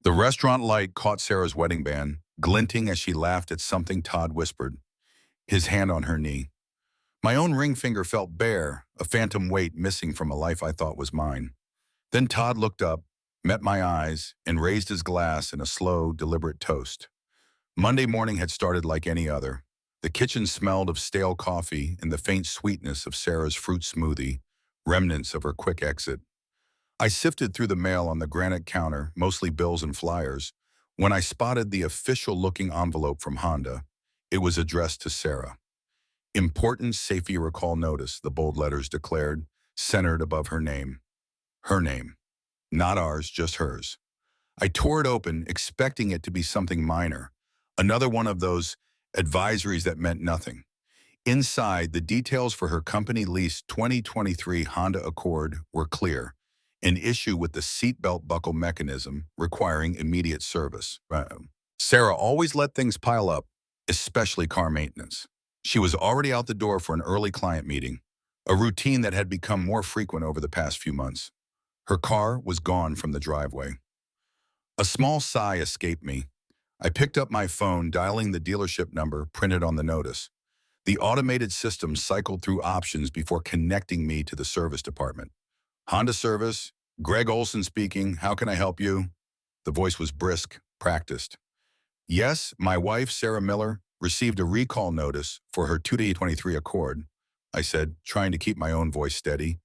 The restaurant light caught Sarah's wedding band, glinting as she laughed at something Todd whispered, his hand on her knee. My own ring finger felt bare, a phantom weight missing from a life I thought was mine. Then Todd looked up, met my eyes, and raised his glass in a slow, deliberate toast. Monday morning had started like any other. The kitchen smelled of stale coffee and the faint sweetness of Sarah's fruit smoothie, remnants of her quick exit. I sifted through the mail on the granite counter, mostly bills and flyers, when I spotted the official-looking envelope from Honda. It was addressed to Sarah. Important safety recall notice, the bold letters declared, centered above her name. Her name. Not ours, just hers. I tore it open, expecting it to be something minor. Another one of those advisories that meant nothing. Inside, the details for her company-leased 2023 Honda Accord were clear. An issue with the seatbelt buckle mechanism requiring immediate service. Sarah always let things pile up, especially car maintenance. She was already out the door for an early client meeting, a routine that had become more frequent over the past few months. Her car was gone from the driveway. A small sigh escaped me. I picked up my phone, dialing the dealership number printed on the notice. The automated system cycled through options before connecting me to the service department. Honda Service, Greg Olson speaking, how can I help you? The voice was brisk, practiced. Yes, my wife, Sarah Miller, received a recall notice for her 2023 Accord, I said, trying to keep my own voice steady.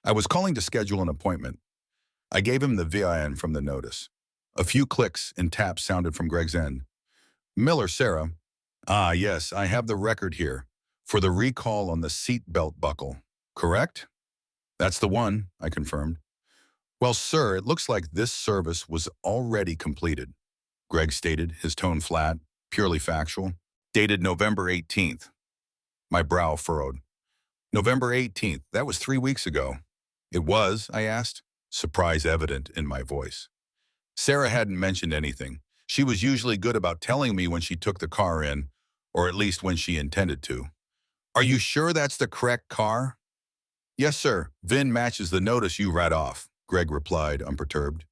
I was calling to schedule an appointment. I gave him the VIN from the notice. A few clicks and taps sounded from Greg's end. Miller, Sarah. Ah, yes, I have the record here for the recall on the seat belt buckle, correct? That's the one, I confirmed. Well, sir, it looks like this service was already completed, Greg stated, his tone flat, purely factual. Dated November 18th. My brow furrowed. November 18th, that was 3 weeks ago. It was, I asked, surprise evident in my voice. Sarah hadn't mentioned anything. She was usually good about telling me when she took the car in, or at least when she intended to. Are you sure that's the correct car? Yes, sir. VIN matches the notice you read off, Greg replied, unperturbed.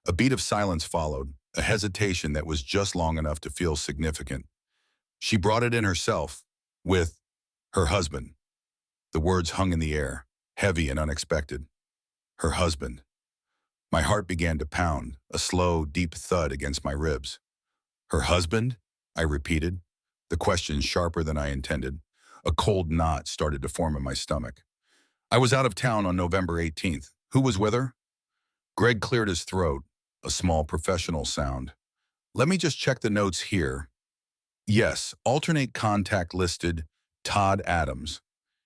A beat of silence followed, a hesitation that was just long enough to feel significant. She brought it in herself, with her husband. The words hung in the air, heavy and unexpected. Her husband. My heart began to pound, a slow, deep thud against my ribs. Her husband? I repeated, the question sharper than I intended. A cold knot started to form in my stomach. I was out of town on November 18th. Who was with her? Greg cleared his throat, a small professional sound. Let me just check the notes here. Yes, alternate contact listed Todd Adams.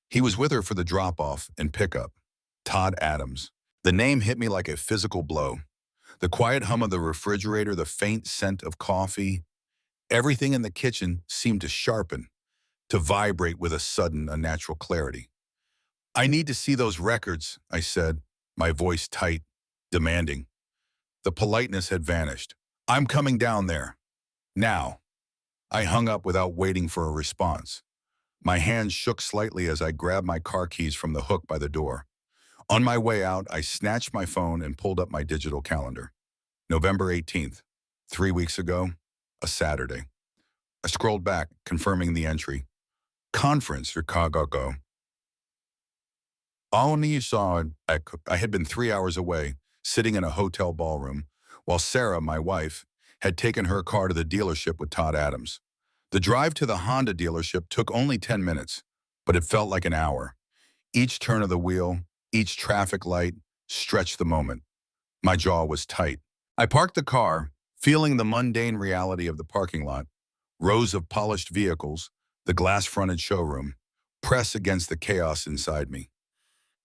He was with her for the drop-off and pickup. Todd Adams. The name hit me like a physical blow. The quiet hum of the refrigerator, the faint scent of coffee, everything in the kitchen seemed to sharpen, to vibrate with a sudden, unnatural clarity. I need to see those records, I said, my voice tight, demanding. The politeness had vanished. I'm coming down there. Now. I hung up without waiting for a response. My hands shook slightly as I grabbed my car keys from the hook by the door. On my way out, I snatched my phone and pulled up my digital calendar. November 18th, 3 weeks ago, a Saturday. I scrolled back, confirming the entry. Conference, Chicago. Only saw I had been 3 hours away, sitting in a hotel ballroom, while Sarah, my wife, had taken her car to the dealership with Todd Adams. The drive to the Honda dealership took only 10 minutes, but it felt like an hour. Each turn of the wheel, each traffic light, stretched the moment. My jaw was tight. I parked the car, feeling the mundane reality of the parking lot. Rows of polished vehicles, the glass-fronted showroom, press against the chaos inside me.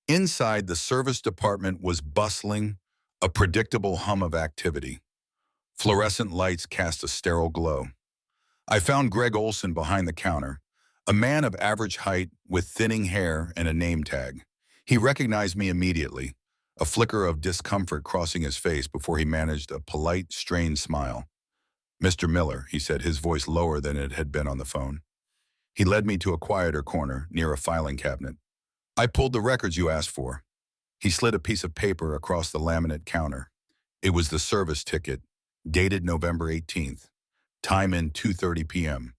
Inside, the service department was bustling, a predictable hum of activity. Fluorescent lights cast a sterile glow. I found Greg Olson behind the counter, a man of average height with thinning hair and a name tag. He recognized me immediately, a flicker of discomfort crossing his face before he managed a polite, strained smile. Mr. Miller, he said, his voice lower than it had been on the phone. He led me to a quieter corner near a filing cabinet. I pulled the records you asked for. He slid a piece of paper across the laminate counter. It was the service ticket, dated November 18th, time in 2:30 p.m.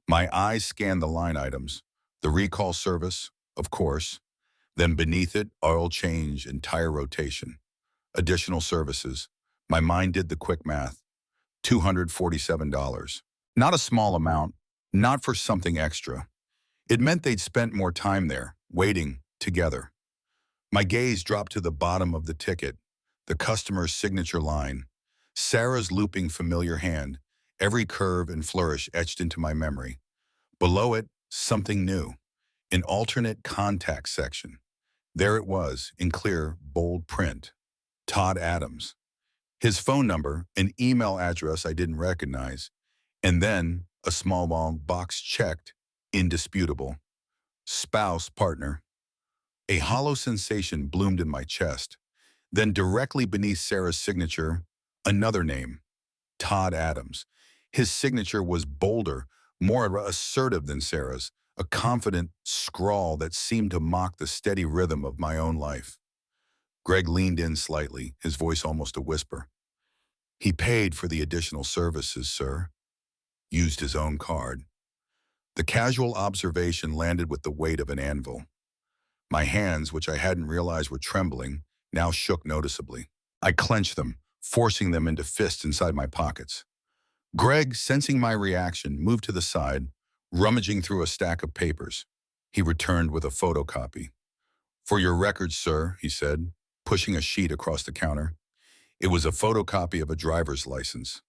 My eyes scanned the line items, the recall service, of course, then beneath it, oil change and tire rotation. Additional services. My mind did the quick math. $247. Not a small amount, not for something extra. It meant they'd spent more time there, waiting, together. My gaze dropped to the bottom of the ticket, the customer's signature line. Sarah's looping familiar hand, every curve and flourish etched into my memory. Below it, something new, an alternate contact section. There it was, in clear, bold print. Todd Adams. His phone number, an email address I didn't recognize, and then a small box checked, indisputable. Spouse, partner. A hollow sensation bloomed in my chest. Then directly beneath Sarah's signature, another name, Todd Adams. His signature was bolder, more assertive than Sarah's, a confident scrawl that seemed to mock the steady rhythm of my own life. Greg leaned in slightly, his voice almost a whisper. He paid for the additional services, sir. Used his own card. The casual observation landed with the weight of an anvil. My hands, which I hadn't realized were trembling, now shook noticeably. I clenched them, forcing them into fists inside my pockets. Greg, sensing my reaction, moved to the side, rummaging through a stack of papers. He returned with a photocopy. For your records, sir, he said, pushing a sheet across the counter. It was a photocopy of a driver's license.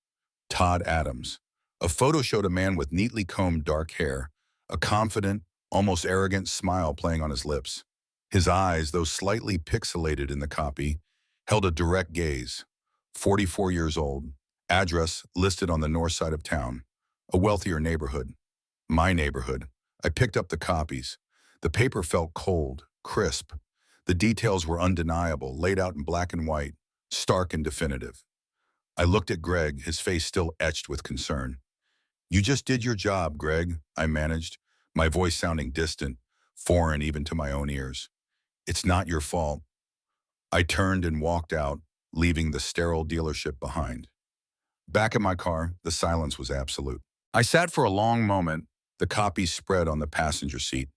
Todd Adams. A photo showed a man with neatly combed dark hair, a confident, almost arrogant smile playing on his lips. His eyes, though slightly pixelated in the copy, held a direct gaze. 44 years old. Address listed on the north side of town. A wealthier neighborhood. My neighborhood. I picked up the copies. The paper felt cold, crisp. The details were undeniable, laid out in black and white, stark and definitive. I looked at Greg, his face still etched with concern. You just did your job, Greg, I managed, my voice sounding distant, foreign even to my own ears. It's not your fault. I turned and walked out, leaving the sterile dealership behind. Back in my car, the silence was absolute. I sat for a long moment, the copies spread on the passenger seat.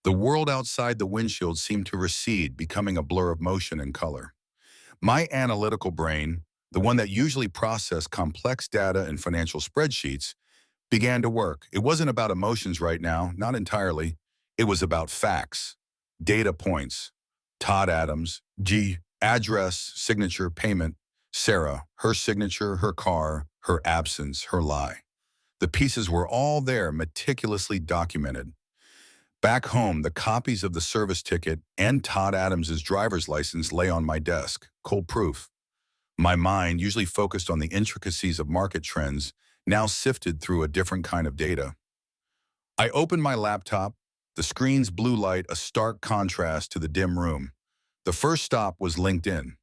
The world outside the windshield seemed to recede, becoming a blur of motion and color. My analytical brain, the one that usually processed complex data and financial spreadsheets, began to work. It wasn't about emotions right now, not entirely. It was about facts, data points. Todd Adams, address, signature, payment. Sarah, her signature, her car, her absence, her lie. The pieces were all there, meticulously documented. Back home, the copies of the service ticket and Todd Adams's driver's license lay on my desk, cold proof. My mind, usually focused on the intricacies of market trends, now sifted through a different kind of data. I opened my laptop, the screen's blue light a stark contrast to the dim room. The first stop was LinkedIn.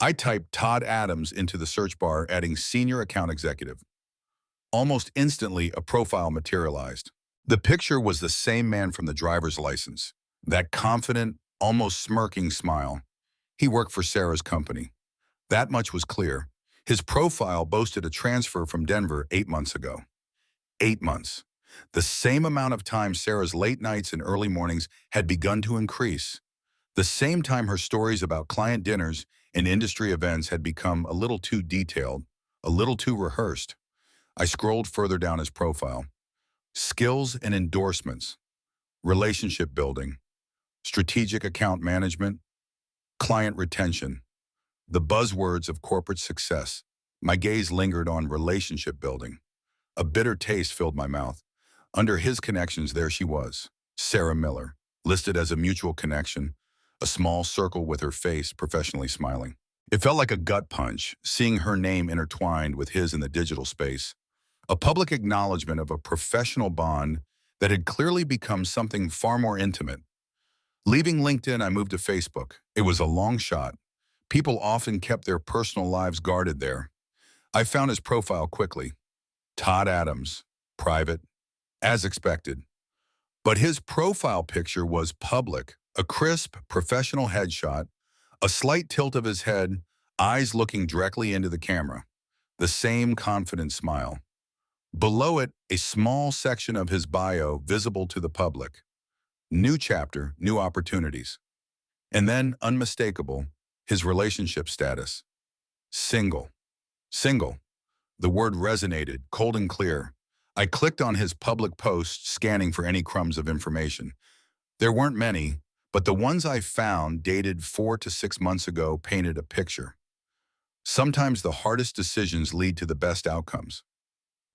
I typed Todd Adams into the search bar, adding senior account executive. Almost instantly, a profile materialized. The picture was the same man from the driver's license, that confident, almost smirking smile. He worked for Sarah's company. That much was clear. His profile boasted a transfer from Denver 8 months ago. 8 months. The same amount of time Sarah's late nights and early mornings had begun to increase. The same time her stories about client dinners and industry events had become a little too detailed, a little too rehearsed. I scrolled further down his profile. Skills and endorsements, relationship building, strategic account management, client retention, the buzzwords of corporate success. My gaze lingered on relationship building. A bitter taste filled my mouth. Under his connections, there she was, Sarah Miller, listed as a mutual connection, a small circle with her face professionally smiling. It felt like a gut punch, seeing her name intertwined with his in the digital space. A public acknowledgement of a professional bond that had clearly become something far more intimate. Leaving LinkedIn, I moved to Facebook. It was a long shot. People often kept their personal lives guarded there. I found his profile quickly. Todd Adams, private, as expected. But his profile picture was public, a crisp, professional headshot, a slight tilt of his head, eyes looking directly into the camera. the same confident smile. Below it, a small section of his bio visible to the public. New chapter, new opportunities. And then, unmistakable, his relationship status. Single. Single. The word resonated, cold and clear. I clicked on his public post, scanning for any crumbs of information. There weren't many, but the ones I found, dated 4 to 6 months ago, painted a picture. Sometimes the hardest decisions lead to the best outcomes.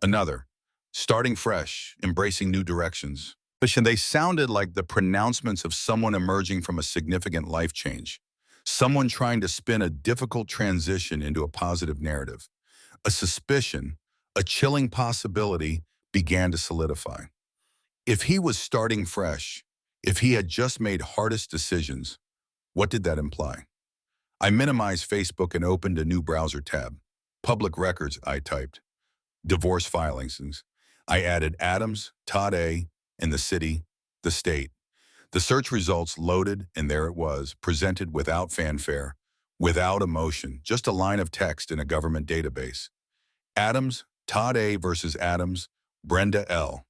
Another, starting fresh, embracing new directions. And they sounded like the pronouncements of someone emerging from a significant life change. Someone trying to spin a difficult transition into a positive narrative. A suspicion, a chilling possibility began to solidify. If he was starting fresh, if he had just made hardest decisions, what did that imply? I minimized Facebook and opened a new browser tab. Public records, I typed. Divorce filings. I added Adams, Todd A., and the city, the state. The search results loaded, and there it was, presented without fanfare, without emotion, just a line of text in a government database. Adams, Todd A. versus Adams, Brenda L.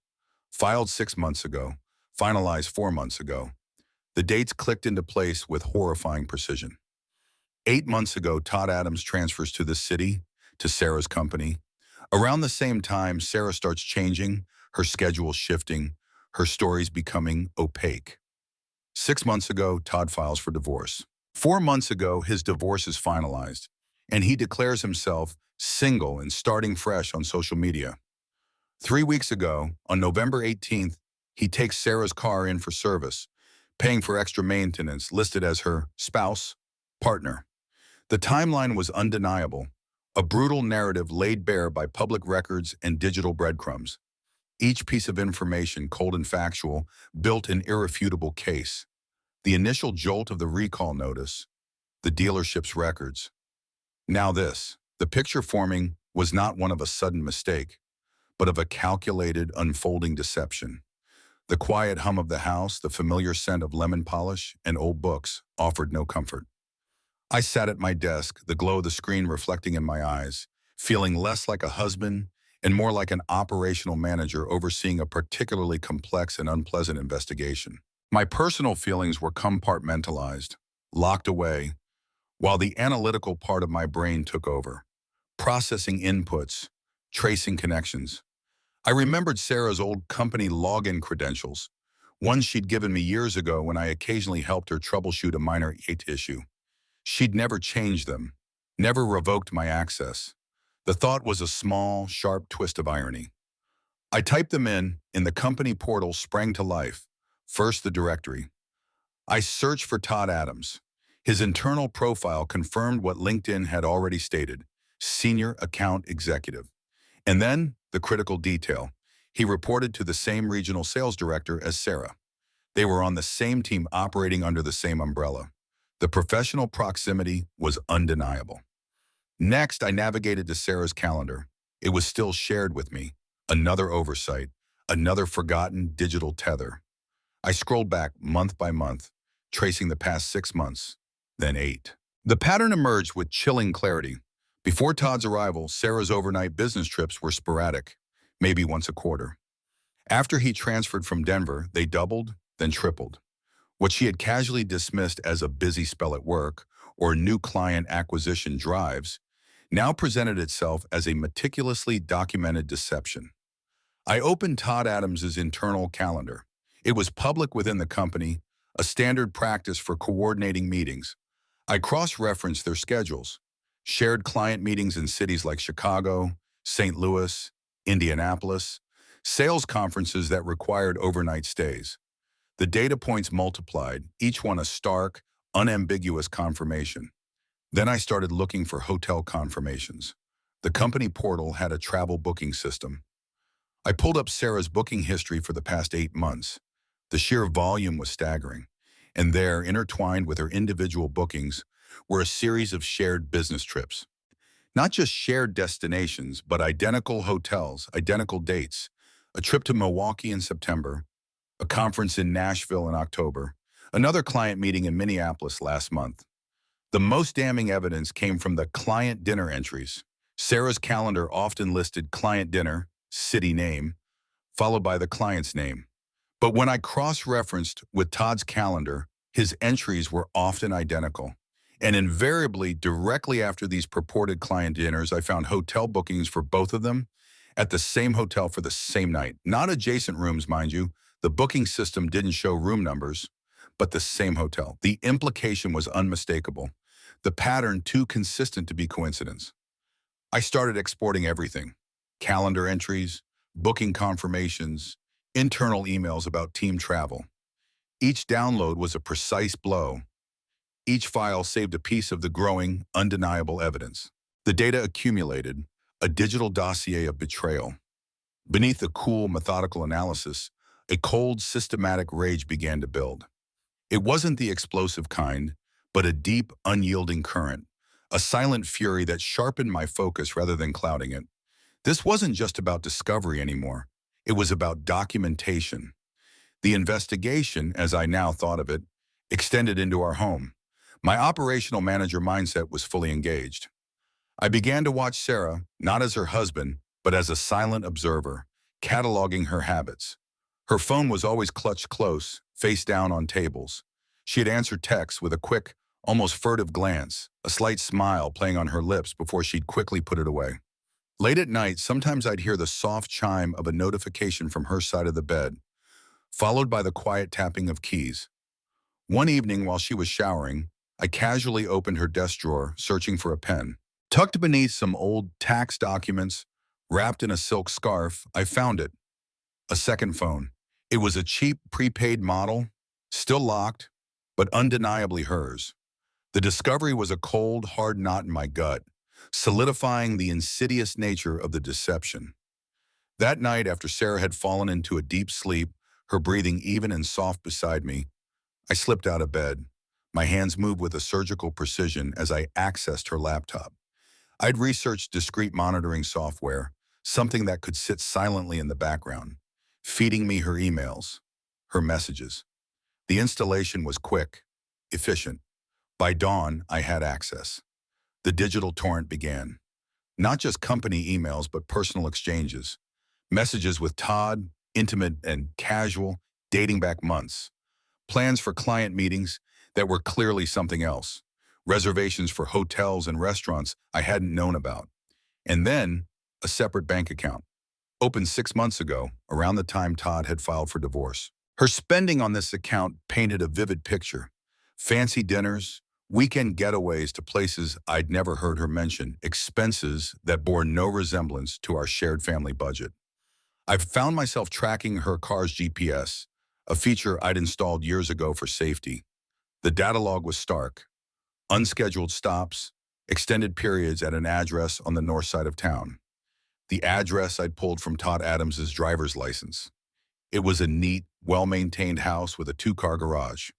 Filed 6 months ago, finalized 4 months ago. The dates clicked into place with horrifying precision. 8 months ago, Todd Adams transfers to the city, to Sarah's company. Around the same time, Sarah starts changing, her schedule shifting, her stories becoming opaque. 6 months ago, Todd files for divorce. 4 months ago, his divorce is finalized, and he declares himself single and starting fresh on social media. 3 weeks ago, on November 18th, he takes Sarah's car in for service, paying for extra maintenance, listed as her spouse, partner. The timeline was undeniable, a brutal narrative laid bare by public records and digital breadcrumbs. Each piece of information, cold and factual, built an irrefutable case. The initial jolt of the recall notice, the dealership's records. Now this, the picture forming was not one of a sudden mistake, but of a calculated, unfolding deception. The quiet hum of the house, the familiar scent of lemon polish and old books offered no comfort. I sat at my desk, the glow of the screen reflecting in my eyes, feeling less like a husband and more like an operational manager overseeing a particularly complex and unpleasant investigation. My personal feelings were compartmentalized, locked away, while the analytical part of my brain took over, processing inputs, tracing connections. I remembered Sarah's old company login credentials, ones she'd given me years ago when I occasionally helped her troubleshoot a minor issue. She'd never changed them, never revoked my access. The thought was a small, sharp twist of irony. I typed them in, and the company portal sprang to life. First, the directory. I searched for Todd Adams. His internal profile confirmed what LinkedIn had already stated, senior account executive. And then, the critical detail. He reported to the same regional sales director as Sarah. They were on the same team operating under the same umbrella. The professional proximity was undeniable. Next, I navigated to Sarah's calendar. It was still shared with me. Another oversight, another forgotten digital tether. I scrolled back month by month, tracing the past 6 months, then 8. The pattern emerged with chilling clarity. Before Todd's arrival, Sarah's overnight business trips were sporadic, maybe once a quarter. After he transferred from Denver, they doubled, then tripled. What she had casually dismissed as a busy spell at work or new client acquisition drives now presented itself as a meticulously documented deception. I opened Todd Adams's internal calendar. It was public within the company, a standard practice for coordinating meetings. I cross-referenced their schedules, shared client meetings in cities like Chicago, St. Louis, Indianapolis, sales conferences that required overnight stays. The data points multiplied, each one a stark, unambiguous confirmation. Then I started looking for hotel confirmations. The company portal had a travel booking system. I pulled up Sarah's booking history for the past 8 months. The sheer volume was staggering, and there, intertwined with her individual bookings, were a series of shared business trips. Not just shared destinations, but identical hotels, identical dates, a trip to Milwaukee in September, a conference in Nashville in October, another client meeting in Minneapolis last month. The most damning evidence came from the client dinner entries, Sarah's calendar often listed client dinner, city name, followed by the client's name. But when I cross-referenced with Todd's calendar, his entries were often identical. And invariably, directly after these purported client dinners, I found hotel bookings for both of them at the same hotel for the same night. Not adjacent rooms, mind you. The booking system didn't show room numbers, but the same hotel. The implication was unmistakable. The pattern too consistent to be coincidence. I started exporting everything: calendar entries, booking confirmations, internal emails about team travel. Each download was a precise blow. Each file saved a piece of the growing, undeniable evidence. The data accumulated, a digital dossier of betrayal. Beneath the cool, methodical analysis, a cold, systematic rage began to build. It wasn't the explosive kind, but a deep, unyielding current, a silent fury that sharpened my focus rather than clouding it. This wasn't just about discovery anymore. It was about documentation. The investigation, as I now thought of it, extended into our home. My operational manager mindset was fully engaged. I began to watch Sarah, not as her husband, but as a silent observer, cataloging her habits. Her phone was always clutched close, face down on tables. She had answered texts with a quick, almost furtive glance, a slight smile playing on her lips before she'd quickly put it away. Late at night, sometimes I'd hear the soft chime of a notification from her side of the bed, followed by the quiet tapping of keys. One evening while she was showering, I casually opened her desk drawer, searching for a pen. Tucked beneath some old tax documents, wrapped in a silk scarf, I found it. A second phone. It was a cheap prepaid model, still locked, but undeniably hers. The discovery was a cold, hard knot in my gut, solidifying the insidious nature of the deception. That night, after Sarah had fallen into a deep sleep, her breathing even and soft beside me, I slipped out of bed. My hands moved with a surgical precision as I accessed her laptop. I'd researched discrete monitoring software, something that could sit silently in the background, feeding me her emails, her messages. The installation was quick, efficient. By dawn, I had access. The digital torrent began. Not just company emails, but personal exchanges. Messages with Todd, intimate and casual, dating back months. Plans for client meetings that were clearly something else. Reservations for hotels and restaurants I hadn't known about. And then, a separate bank account, opened 6 months ago, around the time Todd had filed for divorce. Her spending on this account painted a vivid picture. Fancy dinners, weekend getaways to places I'd never heard her mention, expenses that bore no resemblance to our shared family budget. I've found myself tracking her car's GPS, a feature I'd installed years ago for safety. The data log was stark. Unscheduled stops, extended periods at an address on the north side of town. The address I'd pulled from Todd Adams's driver's license. It was a neat, well-maintained house with a 2-car garage.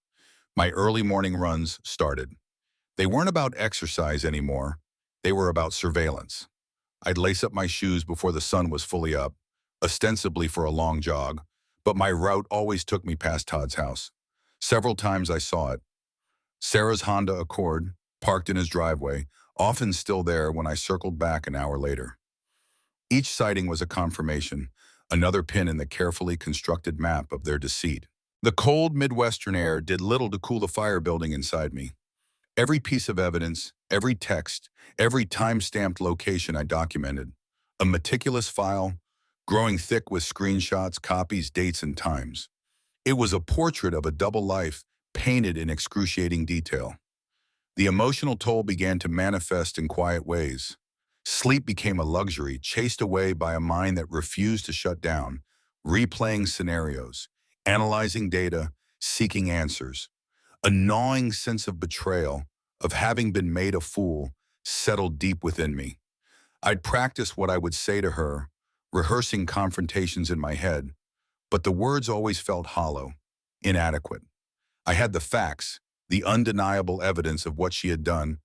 My early morning runs started. They weren't about exercise anymore. They were about surveillance. I'd lace up my shoes before the sun was fully up, ostensibly for a long jog, but my route always took me past Todd's house. Several times I saw it. Sarah's Honda Accord, parked in his driveway, often still there when I circled back an hour later. Each sighting was a confirmation, another pin in the carefully constructed map of their deceit. The cold Midwestern air did little to cool the fire building inside me. Every piece of evidence, every text, every time-stamped location I documented. A meticulous file, growing thick with screenshots, copies, dates, and times. It was a portrait of a double life, painted in excruciating detail. The emotional toll began to manifest in quiet ways. Sleep became a luxury, chased away by a mind that refused to shut down, replaying scenarios, analyzing data, seeking answers. A gnawing sense of betrayal, of having been made a fool, settled deep within me. I'd practice what I would say to her, rehearsing confrontations in my head, but the words always felt hollow, inadequate. I had the facts, the undeniable evidence of what she had done,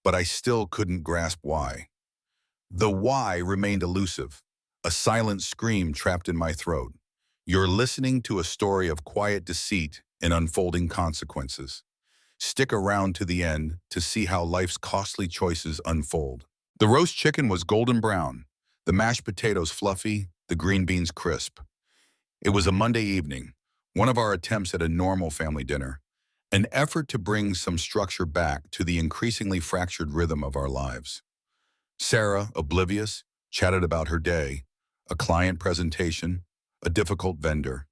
but I still couldn't grasp why. The why remained elusive, a silent scream trapped in my throat. You're listening to a story of quiet deceit and unfolding consequences. Stick around to the end to see how life's costly choices unfold. The roast chicken was golden brown, the mashed potatoes fluffy, the green beans crisp. It was a Monday evening, one of our attempts at a normal family dinner, an effort to bring some structure back to the increasingly fractured rhythm of our lives. Sarah, oblivious, chatted about her day, a client presentation, a difficult vendor.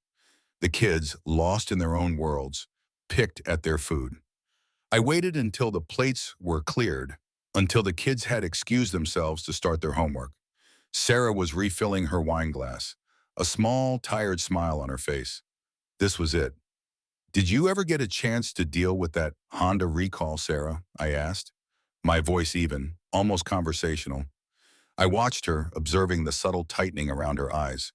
The kids, lost in their own worlds, picked at their food. I waited until the plates were cleared, until the kids had excused themselves to start their homework. Sarah was refilling her wine glass, a small, tired smile on her face. This was it. Did you ever get a chance to deal with that Honda recall, Sarah? I asked, my voice even, almost conversational. I watched her, observing the subtle tightening around her eyes.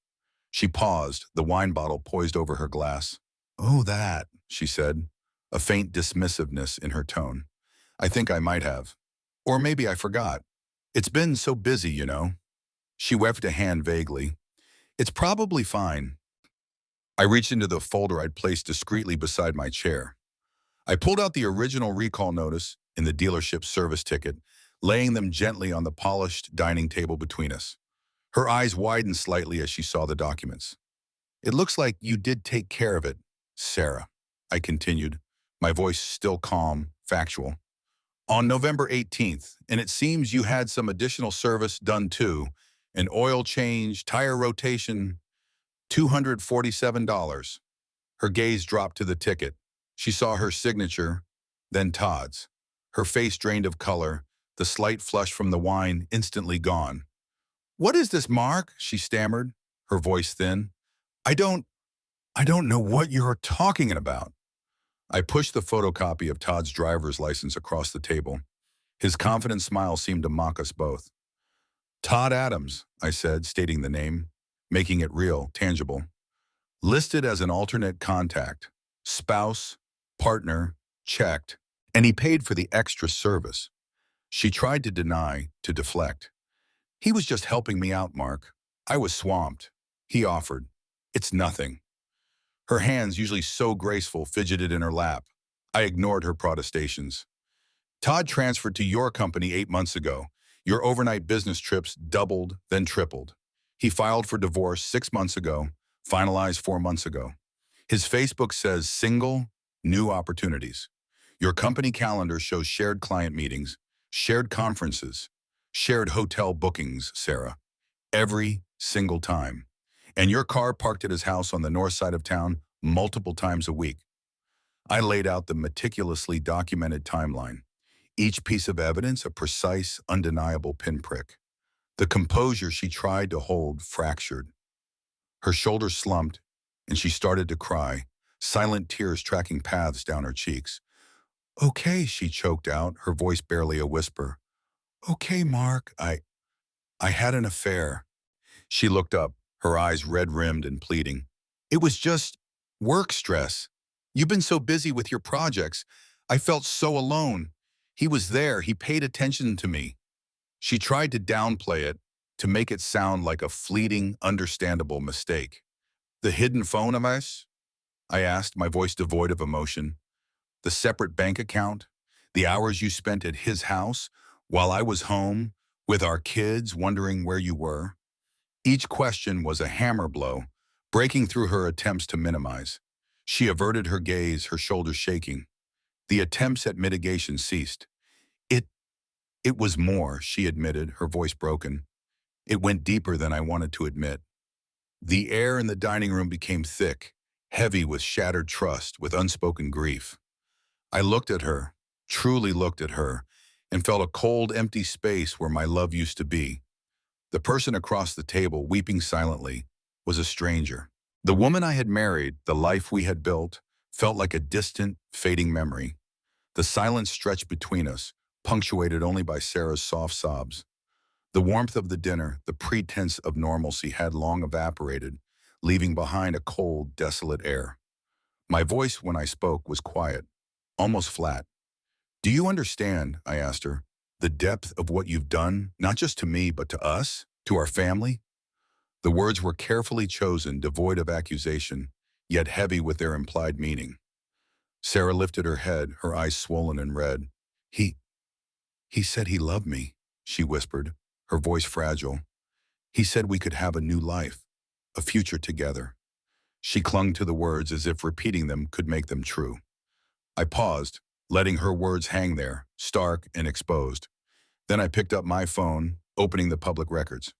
She paused, the wine bottle poised over her glass. Oh, that, she said, a faint dismissiveness in her tone. I think I might have. Or maybe I forgot. It's been so busy, you know. She waved a hand vaguely. It's probably fine. I reached into the folder I'd placed discreetly beside my chair. I pulled out the original recall notice and the dealership service ticket, laying them gently on the polished dining table between us. Her eyes widened slightly as she saw the documents. It looks like you did take care of it, Sarah, I continued, my voice still calm, factual. On November 18th, and it seems you had some additional service done too, an oil change, tire rotation, $247. Her gaze dropped to the ticket. She saw her signature, then Todd's. Her face drained of color, the slight flush from the wine instantly gone. What is this, Mark? She stammered, her voice thin. I don't know what you're talking about. I pushed the photocopy of Todd's driver's license across the table. His confident smile seemed to mock us both. Todd Adams, I said, stating the name, making it real, tangible. Listed as an alternate contact, spouse, partner, checked, and he paid for the extra service. She tried to deny, to deflect. He was just helping me out, Mark. I was swamped. He offered. It's nothing. Her hands, usually so graceful, fidgeted in her lap. I ignored her protestations. Todd transferred to your company 8 months ago. Your overnight business trips doubled, then tripled. He filed for divorce 6 months ago, finalized 4 months ago. His Facebook says single, new opportunities. Your company calendar shows shared client meetings, shared conferences, shared hotel bookings, Sarah. Every single time. And your car parked at his house on the north side of town multiple times a week. I laid out the meticulously documented timeline. Each piece of evidence a precise, undeniable pinprick. The composure she tried to hold fractured. Her shoulders slumped, and she started to cry, silent tears tracking paths down her cheeks. Okay, she choked out, her voice barely a whisper. Okay, Mark, I had an affair. She looked up, her eyes red-rimmed and pleading. It was just work stress. You've been so busy with your projects. I felt so alone. He was there. He paid attention to me. She tried to downplay it, to make it sound like a fleeting, understandable mistake. The hidden phone of us? I asked, my voice devoid of emotion. The separate bank account? The hours you spent at his house while I was home with our kids wondering where you were? Each question was a hammer blow, breaking through her attempts to minimize. She averted her gaze, her shoulders shaking. The attempts at mitigation ceased. It was more, she admitted, her voice broken. It went deeper than I wanted to admit. The air in the dining room became thick, heavy with shattered trust, with unspoken grief. I looked at her, truly looked at her, and felt a cold, empty space where my love used to be. The person across the table, weeping silently, was a stranger. The woman I had married, the life we had built, felt like a distant, fading memory. The silence stretched between us, punctuated only by Sarah's soft sobs. The warmth of the dinner, the pretense of normalcy had long evaporated, leaving behind a cold, desolate air. My voice, when I spoke, was quiet, almost flat. Do you understand, I asked her, the depth of what you've done, not just to me, but to us, to our family? The words were carefully chosen, devoid of accusation, yet heavy with their implied meaning. Sarah lifted her head, her eyes swollen and red. He said he loved me, she whispered, her voice fragile. He said we could have a new life, a future together. She clung to the words as if repeating them could make them true. I paused, letting her words hang there, stark and exposed. Then I picked up my phone, opening the public records.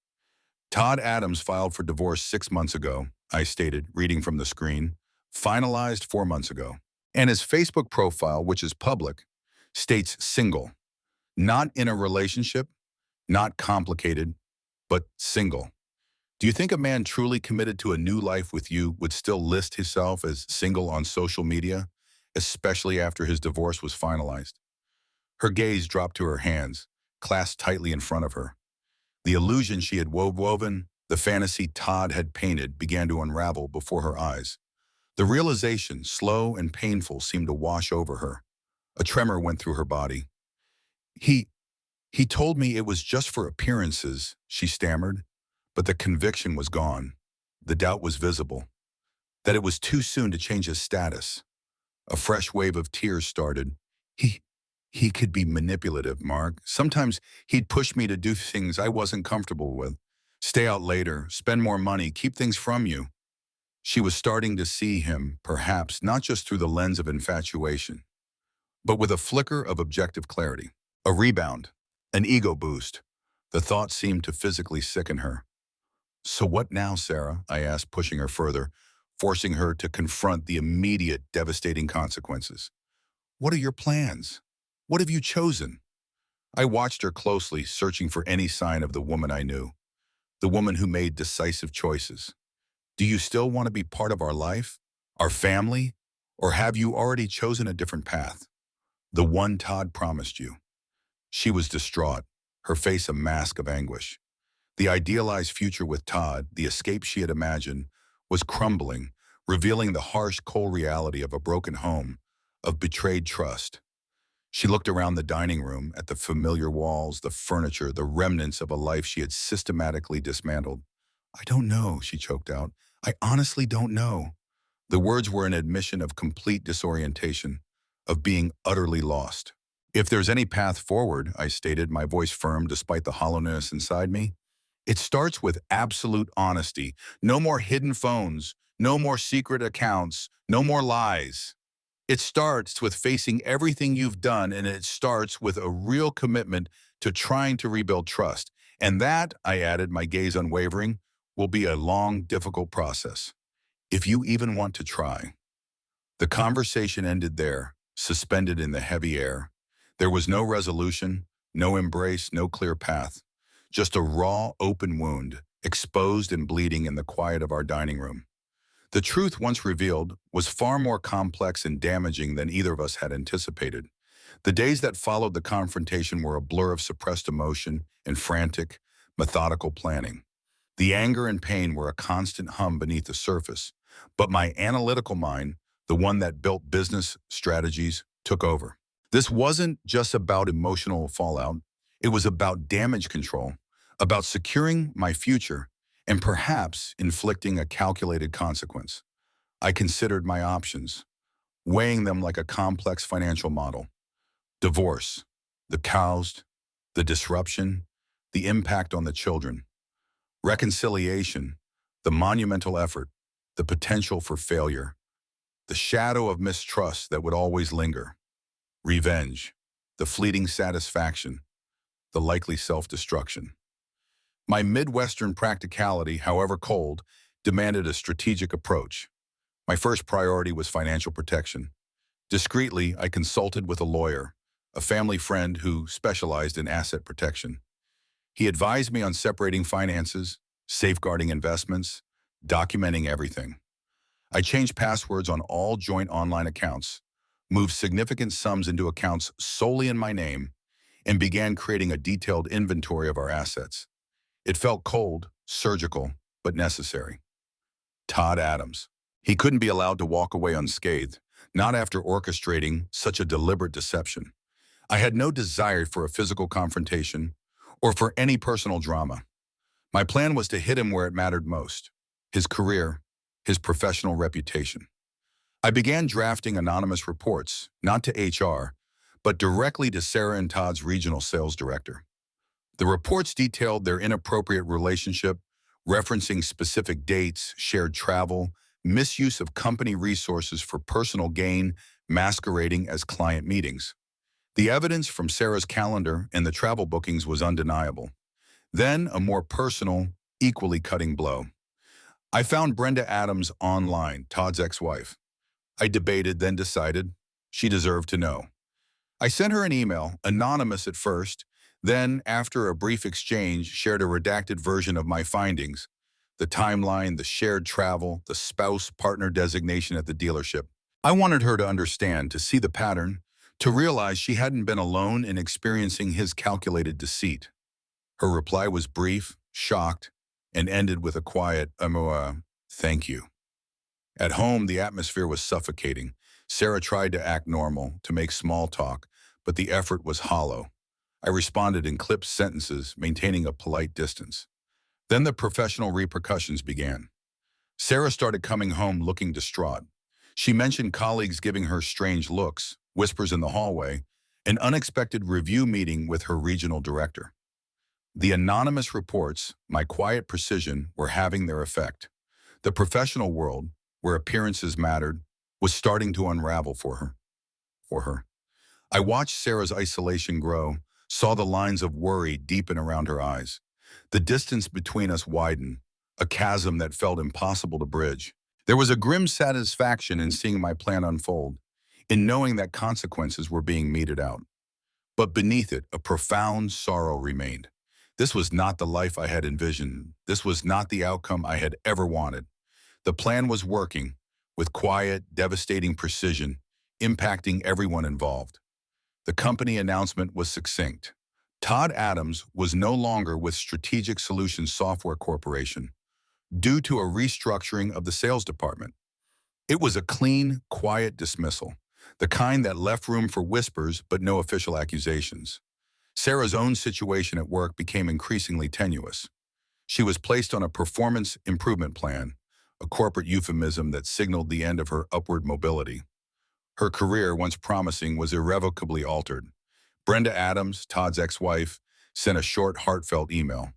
Todd Adams filed for divorce 6 months ago, I stated, reading from the screen. Finalized 4 months ago. And his Facebook profile, which is public, states single. Not in a relationship, not complicated, but single. Do you think a man truly committed to a new life with you would still list himself as single on social media, especially after his divorce was finalized? Her gaze dropped to her hands, clasped tightly in front of her. The illusion she had woven, the fantasy Todd had painted, began to unravel before her eyes. The realization, slow and painful, seemed to wash over her. A tremor went through her body. He told me it was just for appearances, she stammered, but the conviction was gone. The doubt was visible, that it was too soon to change his status. A fresh wave of tears started. He could be manipulative, Mark. Sometimes he'd push me to do things I wasn't comfortable with. Stay out later, spend more money, keep things from you. She was starting to see him, perhaps not just through the lens of infatuation, but with a flicker of objective clarity. A rebound, an ego boost. The thought seemed to physically sicken her. So what now, Sarah? I asked, pushing her further, forcing her to confront the immediate, devastating consequences. What are your plans? What have you chosen? I watched her closely, searching for any sign of the woman I knew, the woman who made decisive choices. Do you still want to be part of our life, our family, or have you already chosen a different path? The one Todd promised you. She was distraught, her face a mask of anguish. The idealized future with Todd, the escape she had imagined, was crumbling, revealing the harsh, cold reality of a broken home, of betrayed trust. She looked around the dining room at the familiar walls, the furniture, the remnants of a life she had systematically dismantled. I don't know, she choked out. I honestly don't know. The words were an admission of complete disorientation, of being utterly lost. If there's any path forward, I stated, my voice firm despite the hollowness inside me, it starts with absolute honesty. No more hidden phones, no more secret accounts, no more lies. It starts with facing everything you've done, and it starts with a real commitment to trying to rebuild trust. And that, I added, my gaze unwavering, will be a long, difficult process, if you even want to try. The conversation ended there, suspended in the heavy air. There was no resolution, no embrace, no clear path. Just a raw, open wound, exposed and bleeding in the quiet of our dining room. The truth, once revealed, was far more complex and damaging than either of us had anticipated. The days that followed the confrontation were a blur of suppressed emotion and frantic, methodical planning. The anger and pain were a constant hum beneath the surface, but my analytical mind, the one that built business strategies, took over. This wasn't just about emotional fallout. It was about damage control, about securing my future, and perhaps inflicting a calculated consequence. I considered my options, weighing them like a complex financial model. Divorce, the cost, the disruption, the impact on the children. Reconciliation, the monumental effort, the potential for failure. The shadow of mistrust that would always linger. Revenge, the fleeting satisfaction, the likely self-destruction. My Midwestern practicality, however cold, demanded a strategic approach. My first priority was financial protection. Discreetly, I consulted with a lawyer, a family friend who specialized in asset protection. He advised me on separating finances, safeguarding investments, documenting everything. I changed passwords on all joint online accounts, moved significant sums into accounts solely in my name, and began creating a detailed inventory of our assets. It felt cold, surgical, but necessary. Todd Adams. He couldn't be allowed to walk away unscathed, not after orchestrating such a deliberate deception. I had no desire for a physical confrontation or for any personal drama. My plan was to hit him where it mattered most, his career, his professional reputation. I began drafting anonymous reports, not to HR, but directly to Sarah and Todd's regional sales director. The reports detailed their inappropriate relationship, referencing specific dates, shared travel, misuse of company resources for personal gain, masquerading as client meetings. The evidence from Sarah's calendar and the travel bookings was undeniable. Then, a more personal, equally cutting blow. I found Brenda Adams online, Todd's ex-wife. I debated, then decided she deserved to know. I sent her an email, anonymous at first, then, after a brief exchange, shared a redacted version of my findings, the timeline, the shared travel, the spouse-partner designation at the dealership. I wanted her to understand, to see the pattern, to realize she hadn't been alone in experiencing his calculated deceit. Her reply was brief, shocked, and ended with a quiet, thank you. At home, the atmosphere was suffocating. Sarah tried to act normal, to make small talk, but the effort was hollow. I responded in clipped sentences, maintaining a polite distance. Then the professional repercussions began. Sarah started coming home looking distraught. She mentioned colleagues giving her strange looks, whispers in the hallway, an unexpected review meeting with her regional director. The anonymous reports, my quiet precision, were having their effect. The professional world, where appearances mattered, was starting to unravel for her. I watched Sarah's isolation grow, saw the lines of worry deepen around her eyes. The distance between us widened, a chasm that felt impossible to bridge. There was a grim satisfaction in seeing my plan unfold, in knowing that consequences were being meted out. But beneath it, a profound sorrow remained. This was not the life I had envisioned. This was not the outcome I had ever wanted. The plan was working, with quiet, devastating precision, impacting everyone involved. The company announcement was succinct. Todd Adams was no longer with Strategic Solutions Software Corporation due to a restructuring of the sales department. It was a clean, quiet dismissal, the kind that left room for whispers but no official accusations. Sarah's own situation at work became increasingly tenuous. She was placed on a performance improvement plan, a corporate euphemism that signaled the end of her upward mobility. Her career, once promising, was irrevocably altered. Brenda Adams, Todd's ex-wife, sent a short, heartfelt email.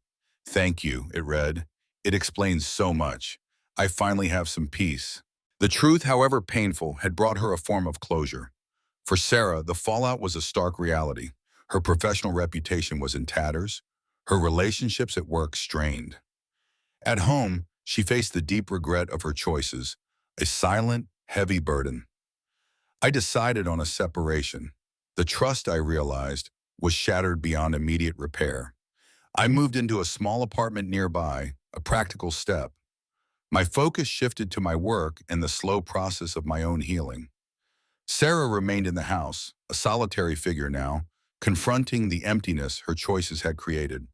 "Thank you," it read. "It explains so much. I finally have some peace." The truth, however painful, had brought her a form of closure. For Sarah, the fallout was a stark reality. Her professional reputation was in tatters, her relationships at work strained. At home, she faced the deep regret of her choices, a silent, heavy burden. I decided on a separation. The trust, I realized, was shattered beyond immediate repair. I moved into a small apartment nearby, a practical step. My focus shifted to my work and the slow process of my own healing. Sarah remained in the house, a solitary figure now, confronting the emptiness her choices had created.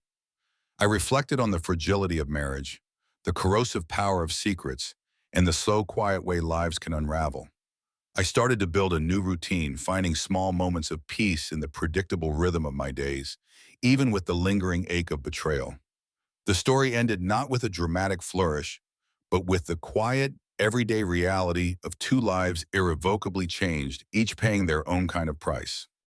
I reflected on the fragility of marriage, the corrosive power of secrets, and the slow, quiet way lives can unravel. I started to build a new routine, finding small moments of peace in the predictable rhythm of my days, even with the lingering ache of betrayal. The story ended not with a dramatic flourish, but with the quiet, everyday reality of two lives irrevocably changed, each paying their own kind of price.